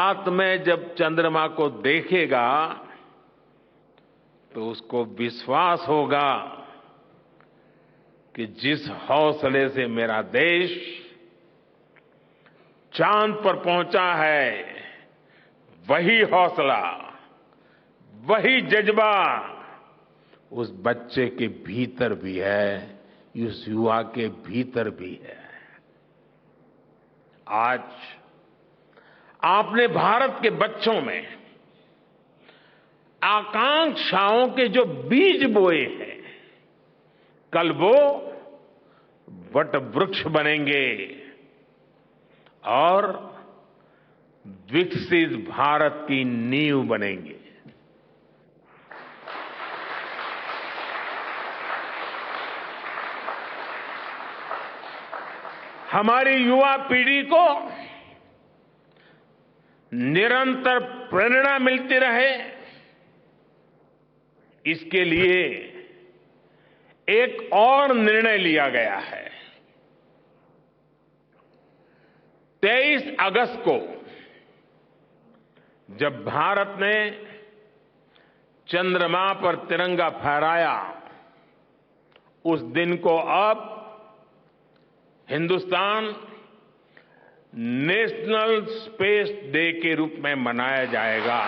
रात में जब चंद्रमा को देखेगा तो उसको विश्वास होगा कि जिस हौसले से मेरा देश चांद पर पहुंचा है, वही हौसला, वही जज्बा उस बच्चे के भीतर भी है, उस युवा के भीतर भी है। आज आपने भारत के बच्चों में आकांक्षाओं के जो बीज बोए हैं, कल वो वट वृक्ष बनेंगे और विकसित भारत की नींव बनेंगे। हमारी युवा पीढ़ी को निरंतर प्रेरणा मिलती रहे, इसके लिए एक और निर्णय लिया गया है। 23 अगस्त को जब भारत ने चंद्रमा पर तिरंगा फहराया, उस दिन को अब हिंदुस्तान नेशनल स्पेस डे के रूप में मनाया जाएगा।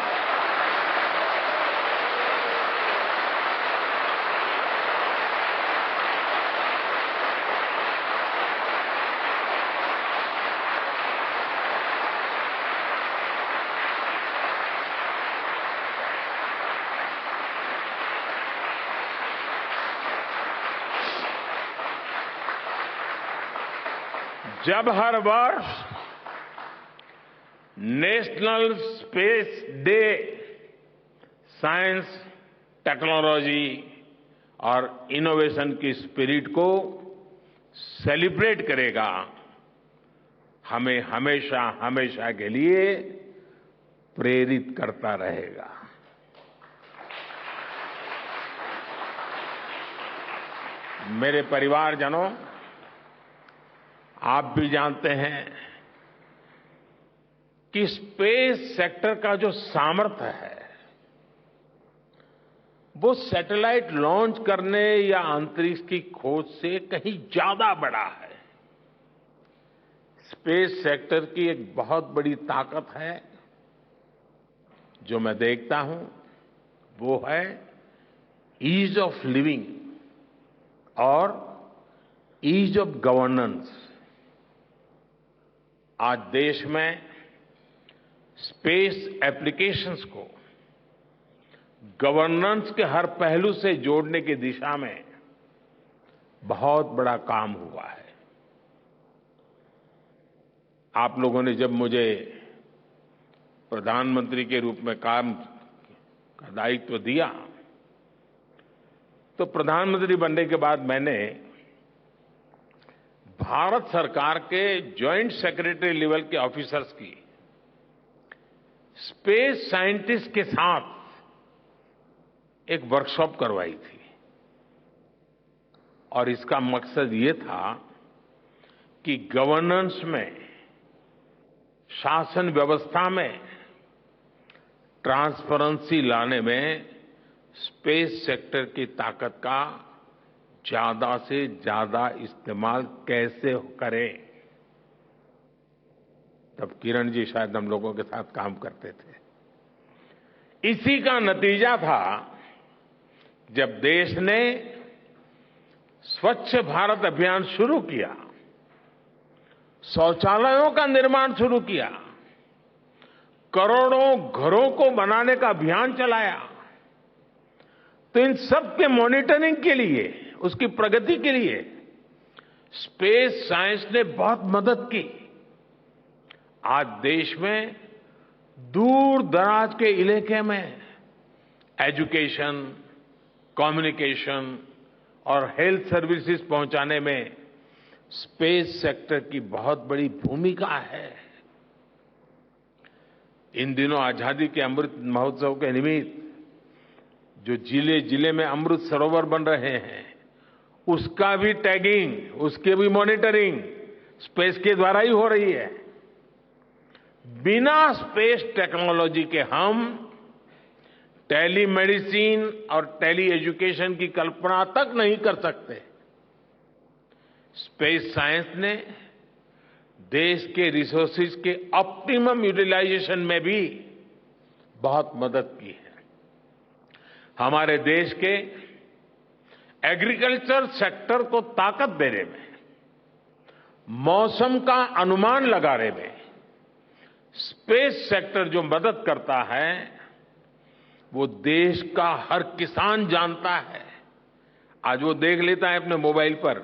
जब हर वर्ष national space day science, technology और इनोवेशन की स्पिरिट को सेलिब्रेट करेगा, हमें हमेशा हमेशा के लिए प्रेरित करता रहेगा। मेरे परिवारजनों, आप भी जानते हैं कि स्पेस सेक्टर का जो सामर्थ्य है, वो सैटेलाइट लॉन्च करने या अंतरिक्ष की खोज से कहीं ज्यादा बड़ा है। स्पेस सेक्टर की एक बहुत बड़ी ताकत है जो मैं देखता हूं, वो है ईज ऑफ लिविंग और ईज ऑफ गवर्नेंस। आज देश में स्पेस एप्लीकेशंस को गवर्नेंस के हर पहलू से जोड़ने की दिशा में बहुत बड़ा काम हुआ है। आप लोगों ने जब मुझे प्रधानमंत्री के रूप में काम का दायित्व दिया, तो प्रधानमंत्री बनने के बाद मैंने भारत सरकार के जॉइंट सेक्रेटरी लेवल के ऑफिसर्स की स्पेस साइंटिस्ट के साथ एक वर्कशॉप करवाई थी और इसका मकसद ये था कि गवर्नेंस में, शासन व्यवस्था में ट्रांसपेरेंसी लाने में स्पेस सेक्टर की ताकत का ज्यादा से ज्यादा इस्तेमाल कैसे करें। तब किरण जी शायद हम लोगों के साथ काम करते थे। इसी का नतीजा था जब देश ने स्वच्छ भारत अभियान शुरू किया, शौचालयों का निर्माण शुरू किया, करोड़ों घरों को बनाने का अभियान चलाया, तो इन सब के मॉनिटरिंग के लिए, उसकी प्रगति के लिए स्पेस साइंस ने बहुत मदद की। आज देश में दूर दराज के इलाके में एजुकेशन, कम्युनिकेशन और हेल्थ सर्विसेज पहुंचाने में स्पेस सेक्टर की बहुत बड़ी भूमिका है। इन दिनों आजादी के अमृत महोत्सव के निमित्त जो जिले जिले में अमृत सरोवर बन रहे हैं, उसका भी टैगिंग, उसकी भी मॉनिटरिंग स्पेस के द्वारा ही हो रही है। बिना स्पेस टेक्नोलॉजी के हम टेलीमेडिसिन और टेली एजुकेशन की कल्पना तक नहीं कर सकते। स्पेस साइंस ने देश के रिसोर्सेज के ऑप्टिमम यूटिलाइजेशन में भी बहुत मदद की है। हमारे देश के एग्रीकल्चर सेक्टर को ताकत देने में, मौसम का अनुमान लगाने में स्पेस सेक्टर जो मदद करता है वो देश का हर किसान जानता है। आज वो देख लेता है अपने मोबाइल पर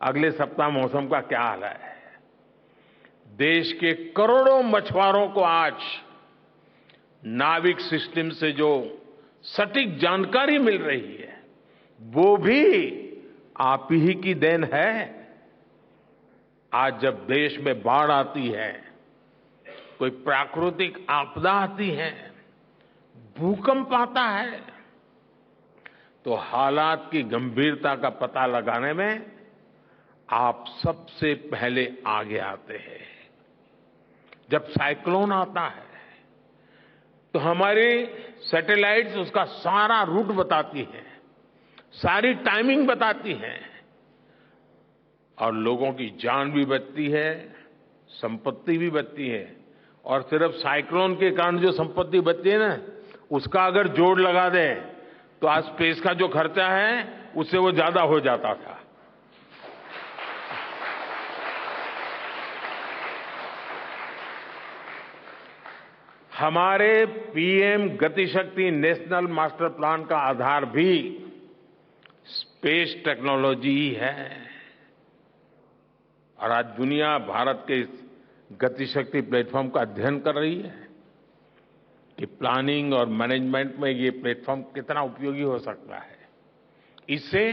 अगले सप्ताह मौसम का क्या हाल है। देश के करोड़ों मछुआरों को आज नाविक सिस्टम से जो सटीक जानकारी मिल रही है वो भी आप ही की देन है। आज जब देश में बाढ़ आती है, कोई प्राकृतिक आपदा आती है, भूकंप आता है, तो हालात की गंभीरता का पता लगाने में आप सबसे पहले आगे आते हैं। जब साइक्लोन आता है तो हमारी सैटेलाइट्स उसका सारा रूट बताती हैं, सारी टाइमिंग बताती हैं और लोगों की जान भी बचती है, संपत्ति भी बचती है। और सिर्फ साइक्लोन के कारण जो संपत्ति बचती है ना, उसका अगर जोड़ लगा दें तो आज स्पेस का जो खर्चा है उससे वो ज्यादा हो जाता था। हमारे PM Gatishakti national master plan का आधार भी स्पेस टेक्नोलॉजी ही है। और आज दुनिया भारत के इस गतिशक्ति प्लेटफॉर्म का अध्ययन कर रही है कि प्लानिंग और मैनेजमेंट में ये प्लेटफॉर्म कितना उपयोगी हो सकता है। इससे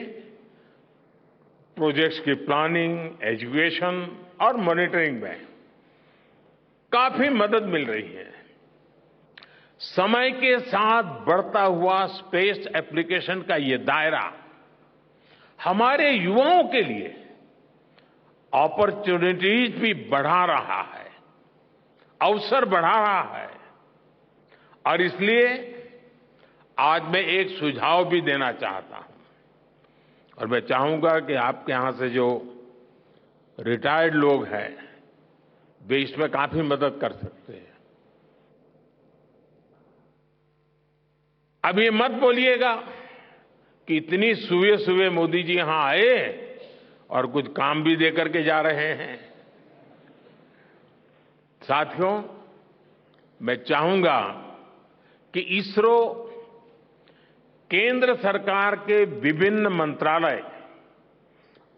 प्रोजेक्ट्स की प्लानिंग, एजुकेशन और मॉनिटरिंग में काफी मदद मिल रही है। समय के साथ बढ़ता हुआ स्पेस एप्लीकेशन का ये दायरा हमारे युवाओं के लिए अपॉर्चुनिटीज भी बढ़ा रहा है, अवसर बढ़ा रहा है। और इसलिए आज मैं एक सुझाव भी देना चाहता हूं और मैं चाहूंगा कि आपके यहां से जो रिटायर्ड लोग हैं वे इसमें काफी मदद कर सकते हैं। अब ये मत बोलिएगा कि इतनी सुबह सुबह मोदी जी यहां आए और कुछ काम भी दे करके जा रहे हैं। साथियों, मैं चाहूंगा कि इसरो केंद्र सरकार के विभिन्न मंत्रालय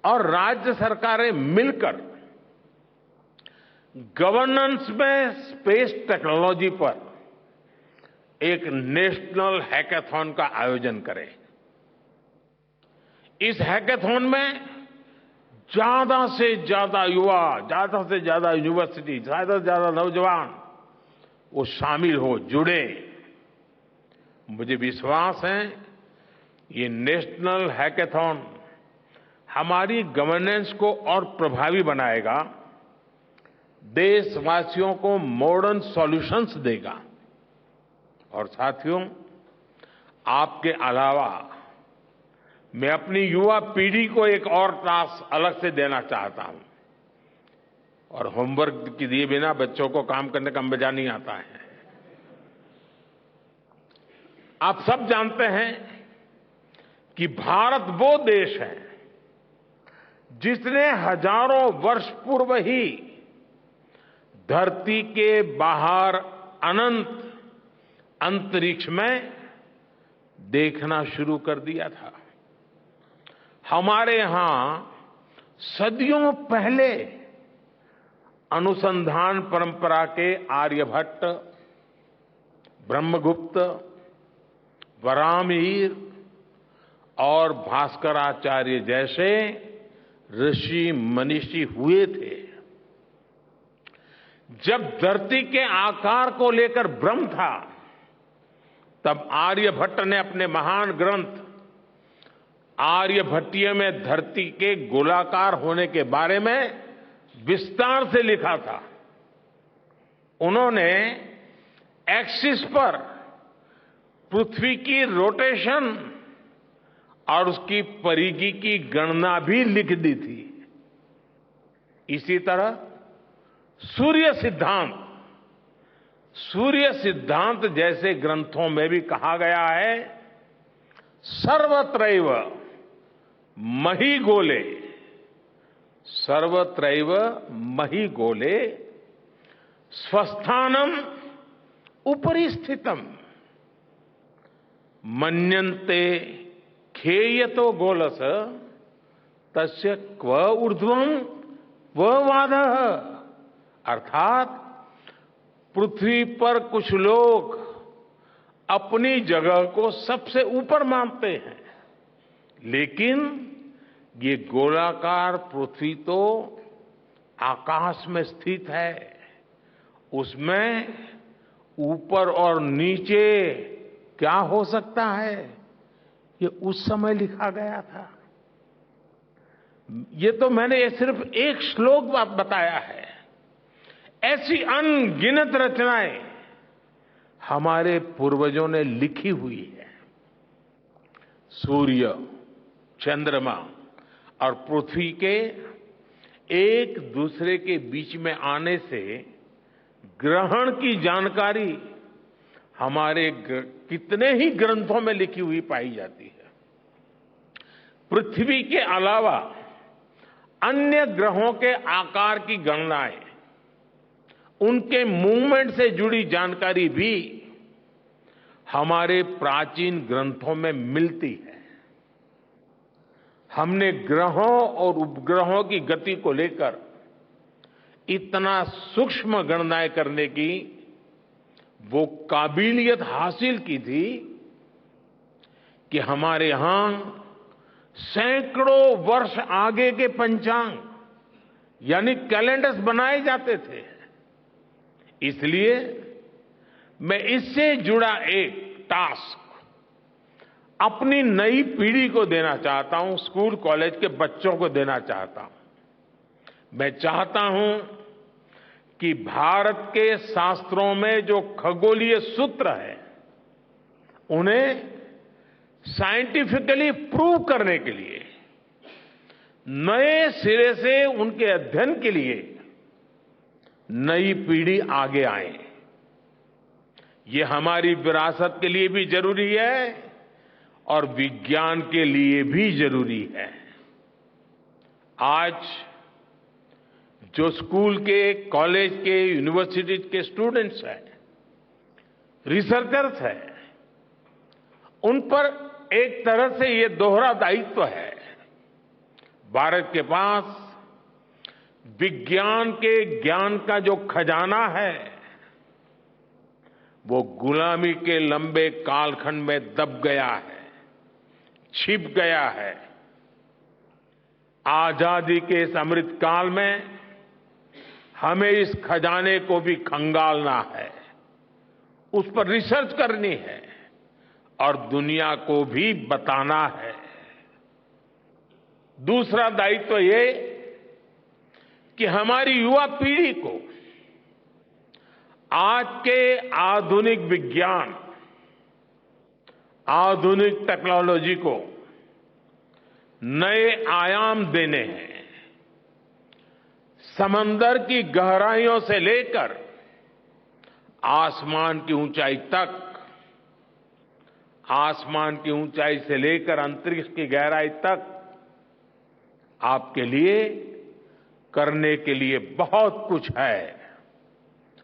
और राज्य सरकारें मिलकर गवर्नेंस में स्पेस टेक्नोलॉजी पर एक नेशनल हैकाथॉन का आयोजन करें। इस हैकाथॉन में ज्यादा से ज्यादा युवा, ज्यादा से ज्यादा यूनिवर्सिटी, ज्यादा से ज्यादा नौजवान वो शामिल हो, जुड़े। मुझे विश्वास है ये नेशनल हैकाथॉन हमारी गवर्नेंस को और प्रभावी बनाएगा, देशवासियों को मॉडर्न सॉल्यूशंस देगा। और साथियों, आपके अलावा मैं अपनी युवा पीढ़ी को एक और टास्क अलग से देना चाहता हूं। और होमवर्क के दिए बिना बच्चों को काम करने का मजा नहीं आता है। आप सब जानते हैं कि भारत वो देश है जिसने हजारों वर्ष पूर्व ही धरती के बाहर अनंत अंतरिक्ष में देखना शुरू कर दिया था। हमारे यहां सदियों पहले अनुसंधान परंपरा के आर्यभट्ट, ब्रह्मगुप्त, वराहमिहिर और भास्कराचार्य जैसे ऋषि मनीषी हुए थे। जब धरती के आकार को लेकर भ्रम था, तब आर्यभट्ट ने अपने महान ग्रंथ आर्यभट्टीय में धरती के गोलाकार होने के बारे में विस्तार से लिखा था। उन्होंने एक्सिस पर पृथ्वी की रोटेशन और उसकी परिधि की गणना भी लिख दी थी। इसी तरह सूर्य सिद्धांत जैसे ग्रंथों में भी कहा गया है, सर्वत्रैव महिगोले, सर्वत्रैव महिगोले स्वस्थानम उपरि स्थितम मन्यन्ते खेयतो गोलस तस्य क्व ऊर्ध्वं क्व वादः। अर्थात पृथ्वी पर कुछ लोग अपनी जगह को सबसे ऊपर मानते हैं, लेकिन ये गोलाकार पृथ्वी तो आकाश में स्थित है, उसमें ऊपर और नीचे क्या हो सकता है, ये उस समय लिखा गया था। ये तो मैंने सिर्फ एक श्लोक बताया है। ऐसी अनगिनत रचनाएं हमारे पूर्वजों ने लिखी हुई है। सूर्य, चंद्रमा और पृथ्वी के एक दूसरे के बीच में आने से ग्रहण की जानकारी हमारे कितने ही ग्रंथों में लिखी हुई पाई जाती है। पृथ्वी के अलावा अन्य ग्रहों के आकार की गणनाएं, उनके मूवमेंट से जुड़ी जानकारी भी हमारे प्राचीन ग्रंथों में मिलती है। हमने ग्रहों और उपग्रहों की गति को लेकर इतना सूक्ष्म गणनाएं करने की वो काबिलियत हासिल की थी कि हमारे यहां सैकड़ों वर्ष आगे के पंचांग यानी कैलेंडर्स बनाए जाते थे। इसलिए मैं इससे जुड़ा एक टास्क अपनी नई पीढ़ी को देना चाहता हूं, स्कूल कॉलेज के बच्चों को देना चाहता हूं। मैं चाहता हूं कि भारत के शास्त्रों में जो खगोलीय सूत्र है, उन्हें साइंटिफिकली प्रूव करने के लिए नए सिरे से उनके अध्ययन के लिए नई पीढ़ी आगे आए। ये हमारी विरासत के लिए भी जरूरी है और विज्ञान के लिए भी जरूरी है। आज जो स्कूल के, कॉलेज के, यूनिवर्सिटी के स्टूडेंट्स हैं, रिसर्चर्स हैं, उन पर एक तरह से ये दोहरा दायित्व है। भारत के पास विज्ञान के ज्ञान का जो खजाना है, वो गुलामी के लंबे कालखंड में दब गया है, छिप गया है। आजादी के इस अमृत काल में हमें इस खजाने को भी खंगालना है, उस पर रिसर्च करनी है और दुनिया को भी बताना है। दूसरा दायित्व ये कि हमारी युवा पीढ़ी को आज के आधुनिक विज्ञान, आधुनिक टेक्नोलॉजी को नए आयाम देने हैं। समंदर की गहराइयों से लेकर आसमान की ऊंचाई तक, आसमान की ऊंचाई से लेकर अंतरिक्ष की गहराई तक आपके लिए करने के लिए बहुत कुछ है।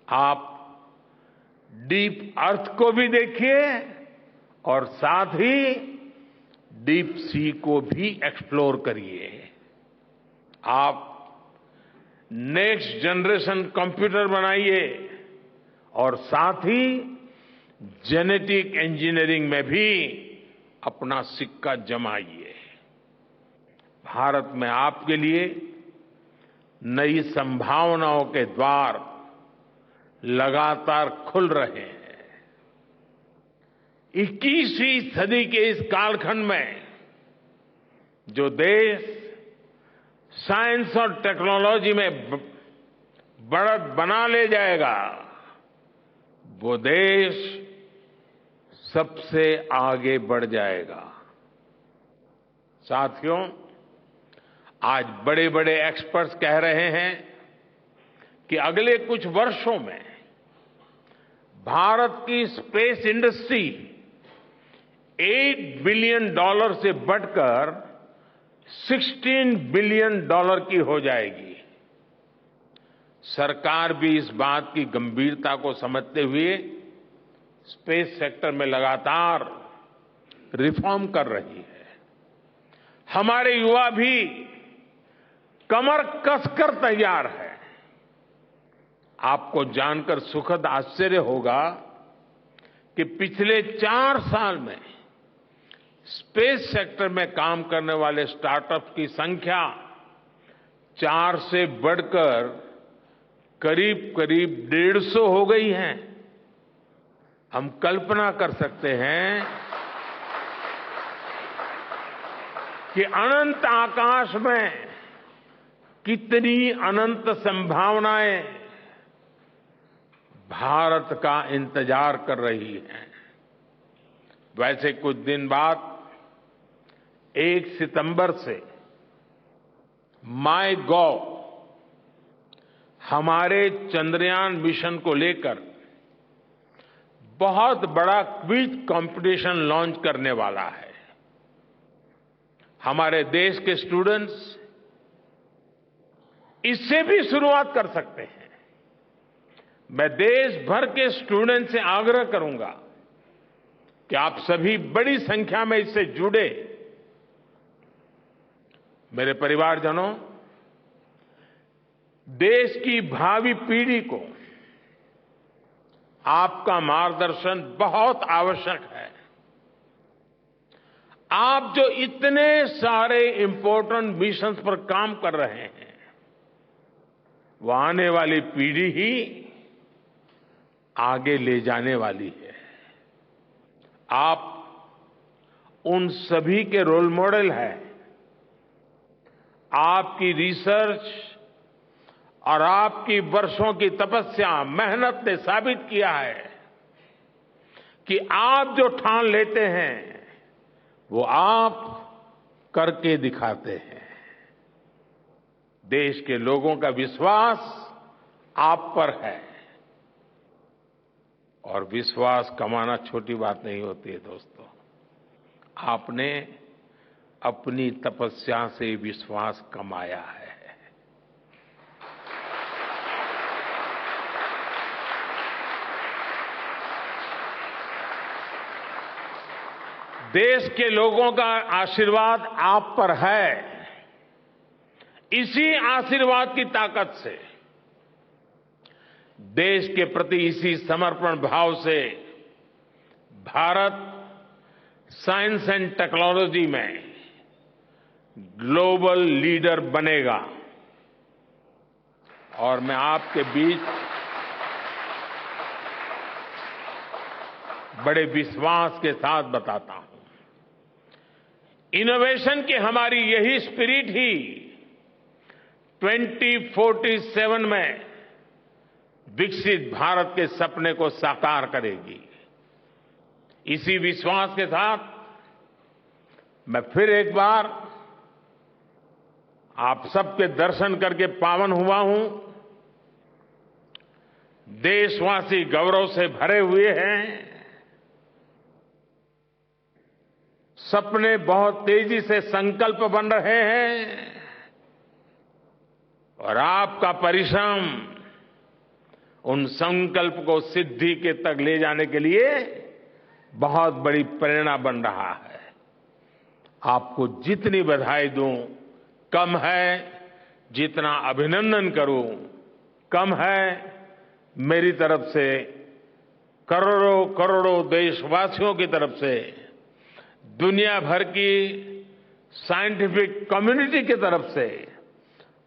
आप डीप अर्थ को भी देखिए और साथ ही डीप सी को भी एक्सप्लोर करिए। आप नेक्स्ट जनरेशन कंप्यूटर बनाइए और साथ ही जेनेटिक इंजीनियरिंग में भी अपना सिक्का जमाइए। भारत में आपके लिए नई संभावनाओं के द्वार लगातार खुल रहे हैं। 21वीं सदी के इस कालखंड में जो देश साइंस और टेक्नोलॉजी में बढ़त बना ले जाएगा, वो देश सबसे आगे बढ़ जाएगा। साथियों, आज बड़े बड़े एक्सपर्ट्स कह रहे हैं कि अगले कुछ वर्षों में भारत की स्पेस इंडस्ट्री $8 बिलियन से बढ़कर $16 बिलियन की हो जाएगी। सरकार भी इस बात की गंभीरता को समझते हुए स्पेस सेक्टर में लगातार रिफॉर्म कर रही है। हमारे युवा भी कमर कसकर तैयार है। आपको जानकर सुखद आश्चर्य होगा कि पिछले 4 साल में स्पेस सेक्टर में काम करने वाले स्टार्टअप की संख्या 4 से बढ़कर करीब 150 हो गई है। हम कल्पना कर सकते हैं कि अनंत आकाश में कितनी अनंत संभावनाएं भारत का इंतजार कर रही हैं। वैसे कुछ दिन बाद 1 सितंबर से MyGov हमारे चंद्रयान मिशन को लेकर बहुत बड़ा क्विज कंपटीशन लॉन्च करने वाला है। हमारे देश के स्टूडेंट्स इससे भी शुरुआत कर सकते हैं। मैं देश भर के स्टूडेंट से आग्रह करूंगा कि आप सभी बड़ी संख्या में इससे जुड़े। मेरे परिवारजनों, देश की भावी पीढ़ी को आपका मार्गदर्शन बहुत आवश्यक है। आप जो इतने सारे इंपॉर्टेंट मिशंस पर काम कर रहे हैं, वो आने वाली पीढ़ी ही आगे ले जाने वाली है। आप उन सभी के रोल मॉडल हैं। आपकी रिसर्च और आपकी वर्षों की तपस्या, मेहनत ने साबित किया है कि आप जो ठान लेते हैं वो आप करके दिखाते हैं। देश के लोगों का विश्वास आप पर है और विश्वास कमाना छोटी बात नहीं होती है दोस्तों। आपने अपनी तपस्या से विश्वास कमाया है। देश के लोगों का आशीर्वाद आप पर है। इसी आशीर्वाद की ताकत से, देश के प्रति इसी समर्पण भाव से भारत साइंस एंड टेक्नोलॉजी में ग्लोबल लीडर बनेगा। और मैं आपके बीच बड़े विश्वास के साथ बताता हूं, इनोवेशन की हमारी यही स्पिरिट ही 2047 में विकसित भारत के सपने को साकार करेगी। इसी विश्वास के साथ मैं फिर एक बार आप सबके दर्शन करके पावन हुआ हूं। देशवासी गौरव से भरे हुए हैं। सपने बहुत तेजी से संकल्प बन रहे हैं और आपका परिश्रम उन संकल्प को सिद्धि के तक ले जाने के लिए बहुत बड़ी प्रेरणा बन रहा है। आपको जितनी बधाई दूं कम है, जितना अभिनंदन करूं कम है। मेरी तरफ से करोड़ों करोड़ों देशवासियों की तरफ से, दुनिया भर की साइंटिफिक कम्युनिटी की तरफ से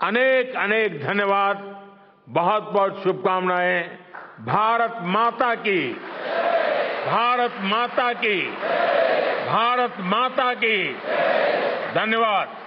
अनेक अनेक धन्यवाद, बहुत बहुत शुभकामनाएं। भारत माता की, भारत माता की, भारत माता की। धन्यवाद।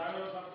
ड्राइवर साहब